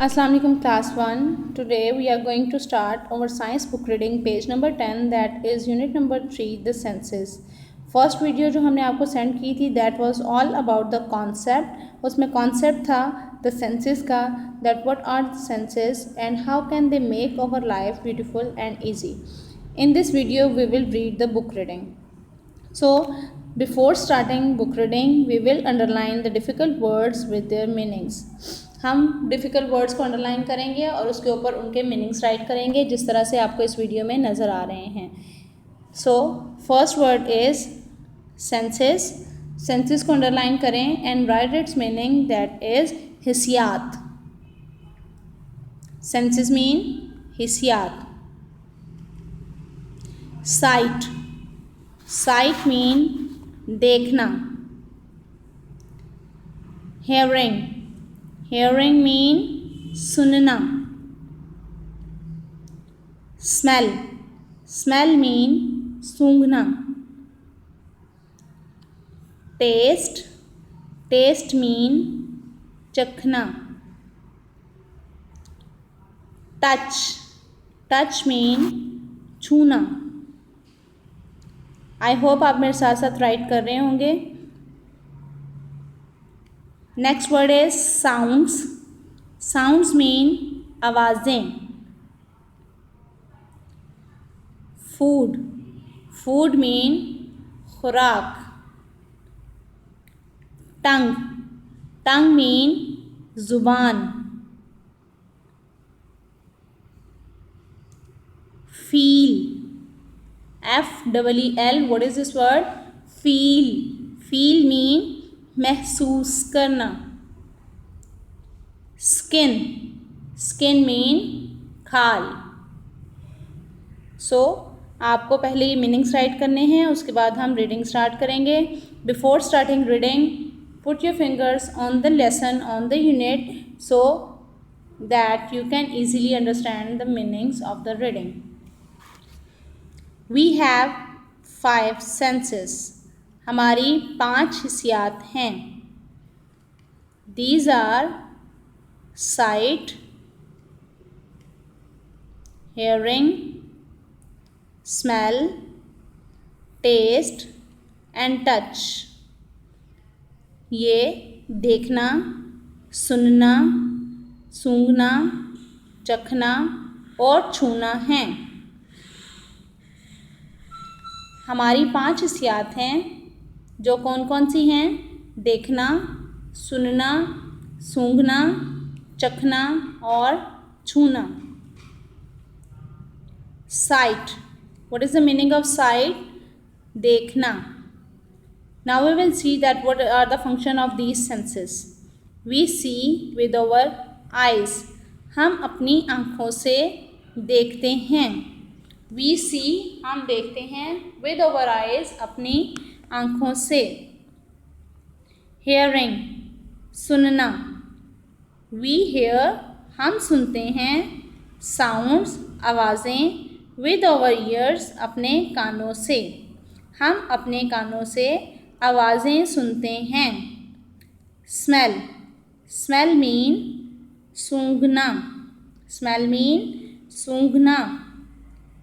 Assalamu alaikum class 1. Today we are going to start our science book reading page number 10, that is unit number 3, the senses. First video जो हमने आपको send की थी that was all about the concept. उसमें concept था the senses का, that what are the senses and how can they make our life beautiful and easy. In this video we will read the book reading. So before starting book reading we will underline the difficult words with their meanings. हम difficult words को underline करेंगे और उसके ऊपर उनके meanings right करेंगे जिस तरह से आपको इस वीडियो में नज़र आ रहे हैं. So first word is senses. Senses को अंडरलाइन करें and write its meaning, that is हिस्सियात. सेंसेस मीन हिस्सियात. साइट. साइट मीन देखना. हेयरिंग. हेयरिंग मीन सुनना. स्मेल. स्मेल मीन सूंघना. टेस्ट. टेस्ट मीन चखना. टच. टच मीन छूना. आई होप आप मेरे साथ साथ राइट कर रहे होंगे. Next word is sounds. Sounds mean आवाज़ें. फूड. फूड मीन खुराक. टंग. टंग मीन ज़ुबान. Feel. FEEL. What is this word? Feel. Feel mean महसूस करना. स्किन. स्किन मीन खाल. सो आपको पहले ये मीनिंग्स राइट करने हैं, उसके बाद हम रीडिंग स्टार्ट करेंगे. Before starting reading put your fingers on the lesson, on the unit, so that you can easily understand the meanings of the reading. We have 5 senses. हमारी 5 हिस्सियात हैं. These are sight, hearing, smell, taste and touch. ये देखना, सुनना, सूंघना, चखना और छूना हैं. हमारी 5 हिस्सियात हैं जो कौन कौन सी हैं? देखना, सुनना, सूंघना, चखना और छूना. Sight. What is the meaning of sight? देखना. Now we will see that what are the function of these senses. We see with our eyes. हम अपनी आँखों से देखते हैं. वी सी हम देखते हैं विद आवर आइज अपनी आँखों से. हेयरिंग सुनना. वी हेयर हम सुनते हैं. साउंड्स आवाज़ें विद आवर ईयर्स अपने कानों से. हम अपने कानों से आवाज़ें सुनते हैं. स्मेल. स्मेल मीन सूंघना. स्मेल मीन सूंघना.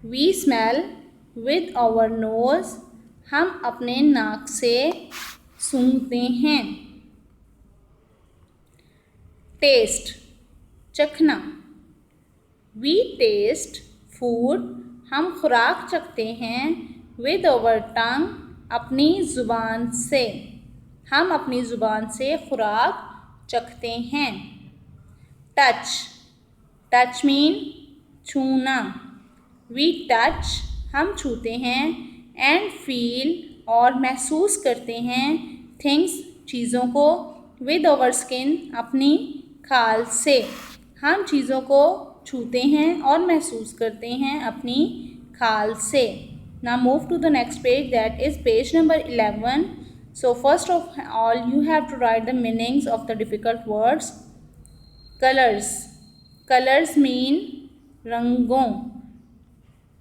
We smell with our nose. हम अपने नाक से सूंघते हैं. टेस्ट चखना. We taste food. हम खुराक चखते हैं विद आवर टंग अपनी ज़ुबान से. हम अपनी ज़ुबान से खुराक चखते हैं. टच. टच मीन छूना. वी टच हम छूते हैं. एंड फील और महसूस करते हैं थिंग्स चीज़ों को विद आवर स्किन अपनी खाल से. हम चीज़ों को छूते हैं और महसूस करते हैं अपनी खाल से. Now move to the next page, that is page number 11. So first of all you have to write the meanings of the difficult words. Colours. Colours mean रंगों.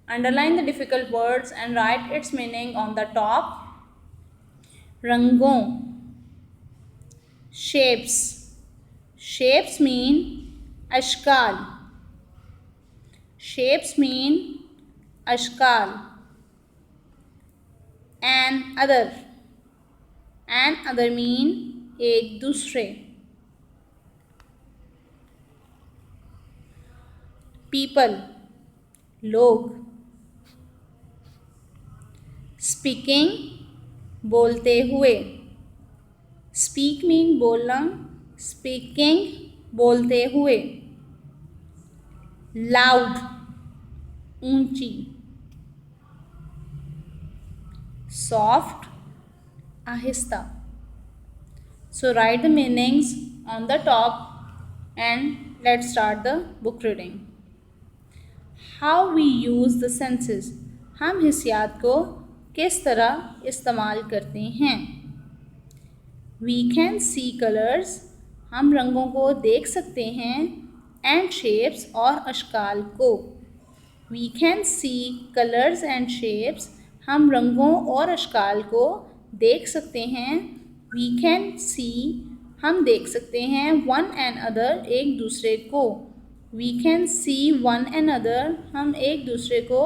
Underline the difficult words and write its meaning on the top. रंगों. Shapes. Shapes mean अशकाल, shapes mean अशकाल. and other mean एक दूसरे. people, लोग. speaking, बोलते हुए. speak mean बोलना, speaking बोलते हुए. loud, ऊंची. soft, आहिस्ता. So write the meanings on the top and let's start the book reading. How we use the senses. हम हिस्सियात को किस तरह इस्तेमाल करते हैं. We can see colors. हम रंगों को देख सकते हैं. And shapes और अशकाल को. We can see colors and shapes. हम रंगों और अशकाल को देख सकते हैं. We can see, हम देख सकते हैं. One another, एक दूसरे को. We can see one another, हम एक दूसरे को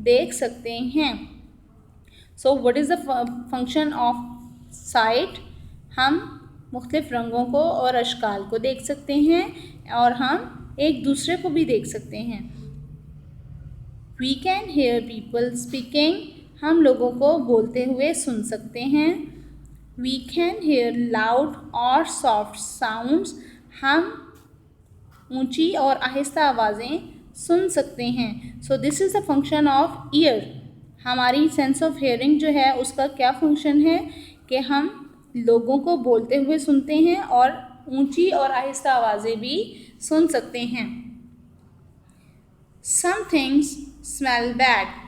देख सकते हैं. So what is the function of sight? हम मुख्तलिफ रंगों को और अशकाल को देख सकते हैं और हम एक दूसरे को भी देख सकते हैं. We can hear people speaking. हम लोगों को बोलते हुए सुन सकते हैं. We can hear loud और soft sounds. हम ऊंची और आहिस्ता आवाज़ें सुन सकते हैं. So this is the function of ear. हमारी सेंस ऑफ हेयरिंग जो है उसका क्या फंक्शन है कि हम लोगों को बोलते हुए सुनते हैं और ऊंची और आहिस्ता आवाज़ें भी सुन सकते हैं. Some things smell bad.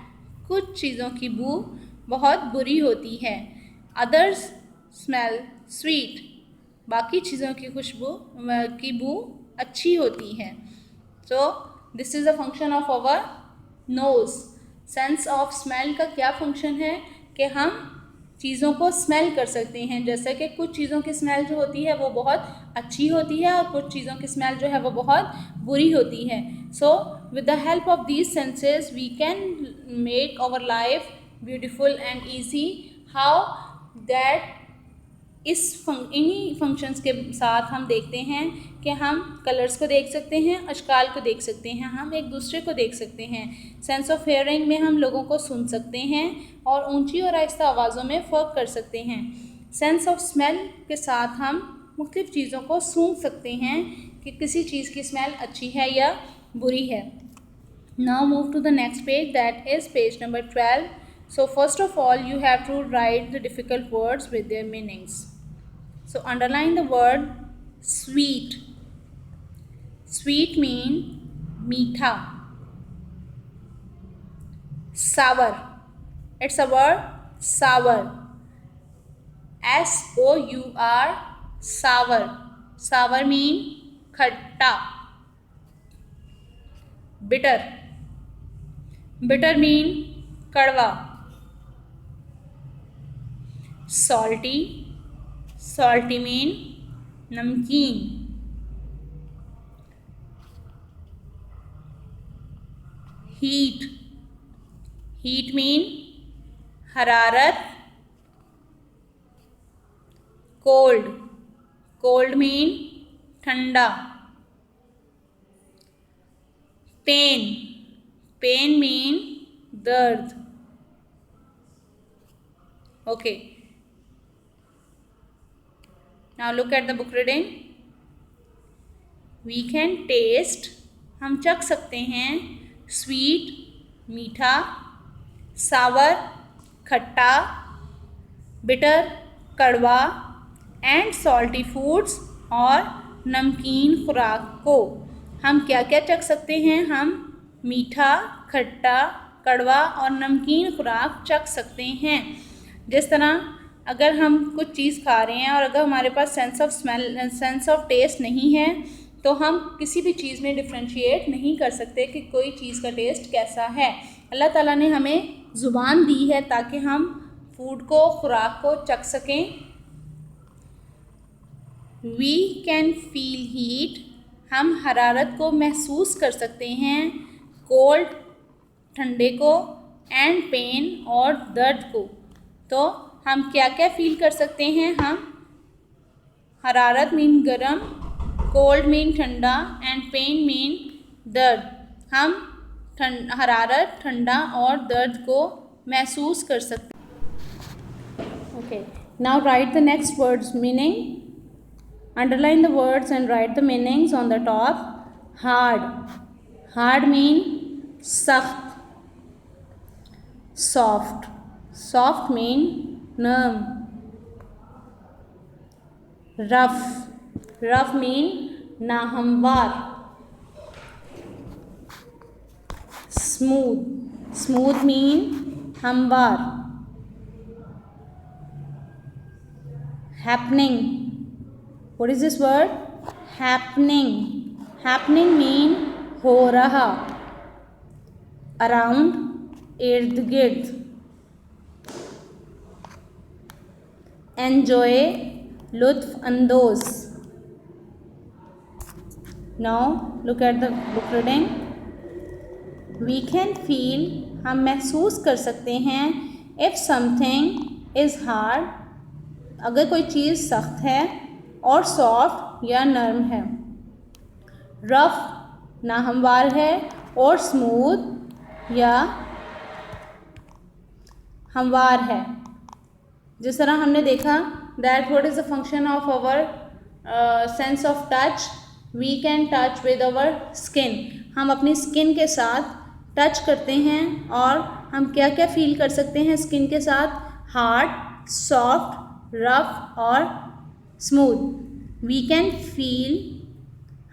कुछ चीज़ों की बू बहुत बुरी होती है. Others smell sweet. बाकी चीज़ों की खुशबू की बू अच्छी होती है. So this is the function of our nose. Sense of smell का क्या फंक्शन है कि हम चीज़ों को स्मेल कर सकते हैं. जैसे कि कुछ चीज़ों की स्मेल जो होती है वो बहुत अच्छी होती है और कुछ चीज़ों की स्मेल जो है वो बहुत बुरी होती है. So with the help of these senses we can make our life beautiful and easy. How that इन्हीं फंक्शंस के साथ हम देखते हैं कि हम कलर्स को देख सकते हैं, अशकाल को देख सकते हैं, हम एक दूसरे को देख सकते हैं. सेंस ऑफ हेयरिंग में हम लोगों को सुन सकते हैं और ऊंची और आहिस्ता आवाज़ों में फ़र्क कर सकते हैं. सेंस ऑफ स्मेल के साथ हम मुख्तलिफ़ चीज़ों को सूंघ सकते हैं कि किसी चीज़ की स्मेल अच्छी है या बुरी है. Now move to the next page, that is page number 12. So first of all you have to write the difficult words with their meanings. So underline the word sweet. Sweet mean मीठा. Sour, it's a word sour. S-O-U-R, sour. Sour mean खट्टा. Bitter, bitter mean कड़वा. Salty, salty mean नमकीन. Heat, heat mean हरारत. Cold, cold mean ठंडा. Pain, pain mean दर्द. Okay. Now look at the book reading. We can taste, हम चख सकते हैं. Sweet, मीठा. Sour, खट्टा. Bitter, कड़वा. And salty foods, और नमकीन खुराक को. हम क्या क्या चख सकते हैं? हम मीठा, खट्टा, कड़वा और नमकीन खुराक चख सकते हैं. जिस तरह अगर हम कुछ चीज़ खा रहे हैं और अगर हमारे पास sense of smell, sense of taste नहीं है तो हम किसी भी चीज़ में डिफ्रेंशिएट नहीं कर सकते कि कोई चीज़ का टेस्ट कैसा है. अल्लाह ताला ने हमें ज़ुबान दी है ताकि हम फूड को, खुराक को चख सकें. वी कैन फील हीट, हम हरारत को महसूस कर सकते हैं, कोल्ड ठंडे को, एंड पेन और दर्द को। तो हम क्या क्या फील कर सकते हैं? हम हरारत मीन गरम, कोल्ड मीन ठंडा एंड पेन मीन दर्द। हम हरारत, ठंडा और दर्द को महसूस कर सकते हैं। Okay, now write the next words meaning. Underline the words and write the meanings on the top. Hard, hard mean सख्त। सॉफ्ट, सॉफ्ट मीन नर्म। रफ, रफ मीन नाहमवार। स्मूथ, स्मूथ मीन हमवार। Happening, what is this word? Happening, happening mean हो रहा, around, इर्द गिर्द। Enjoy, लुत्फ अंदोज। Now look at the book reading. We can feel, हम महसूस कर सकते हैं, इफ़ समथिंग इज़ हार्ड, अगर कोई चीज़ सख्त है, और सॉफ्ट या नरम है। रफ नाहमवार है, और स्मूथ या हमवार है। जिस तरह हमने देखा that what is the function of our sense of touch. We can touch with our skin, हम अपनी स्किन के साथ टच करते हैं और हम क्या क्या फील कर सकते हैं स्किन के साथ? हार्ड, सॉफ्ट, रफ और स्मूथ। वी कैन फील,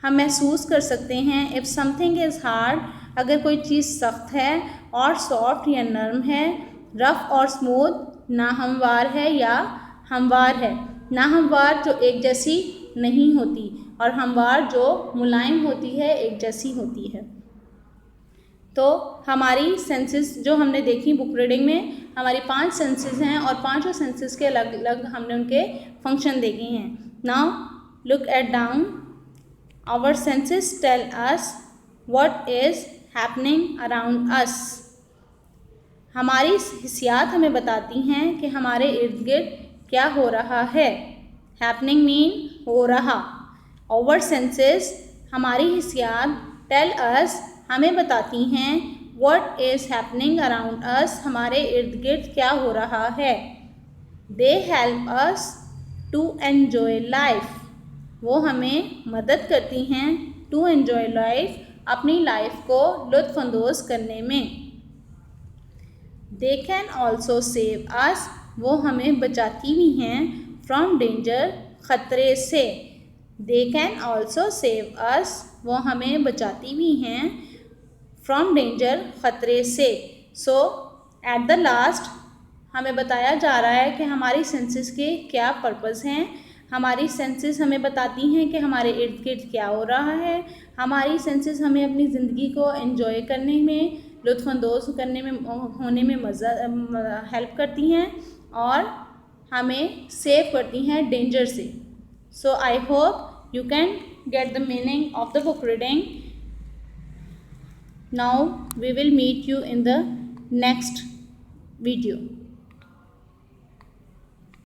हम महसूस कर सकते हैं, इफ़ समथिंग इज़ हार्ड, अगर कोई चीज़ सख्त है, और सॉफ्ट या नरम है, रफ और स्मूथ नाहमवार है या हमवार है। नाहमवार जो एक जैसी नहीं होती, और हमवार जो मुलायम होती है, एक जैसी होती है। तो हमारी सेंसेस जो हमने देखी बुक रीडिंग में, हमारी 5 सेंसेस हैं और पांचों सेंसेस के अलग अलग हमने उनके फंक्शन देखे हैं। Now look at down. Our senses tell us what is happening around us. हमारी हिस्सियात हमें बताती हैं कि हमारे इर्द गिर्द क्या हो रहा है। हैपनिंग मीन हो रहा। आवर सेंसेस, हमारी हिस्सियात, टेल अस, हमें बताती हैं, what is happening around us, हमारे इर्द गिर्द क्या हो रहा है। They help us to enjoy life, वो हमें मदद करती हैं टू एन्जॉय लाइफ, अपनी लाइफ को लुत्फ़अंदोज़ करने में। They can also save us, वो हमें बचाती भी हैं फ्रॉम डेंजर, ख़तरे से। They can also save us, वो हमें बचाती भी हैं फ्रॉम डेंजर, ख़तरे से। सो एट द लास्ट हमें बताया जा रहा है कि हमारी सेंसेस के क्या पर्पस हैं। हमारी सेंसेस हमें बताती हैं कि हमारे इर्द गिर्द क्या हो रहा है। हमारी सेंसेस हमें अपनी ज़िंदगी को एंजॉय करने में, लुत्फ़अंदोज़ करने में, होने में हेल्प करती हैं, और हमें सेव करती हैं डेंजर से। So I hope you can get the meaning of the book reading. Now we will meet you in the next video.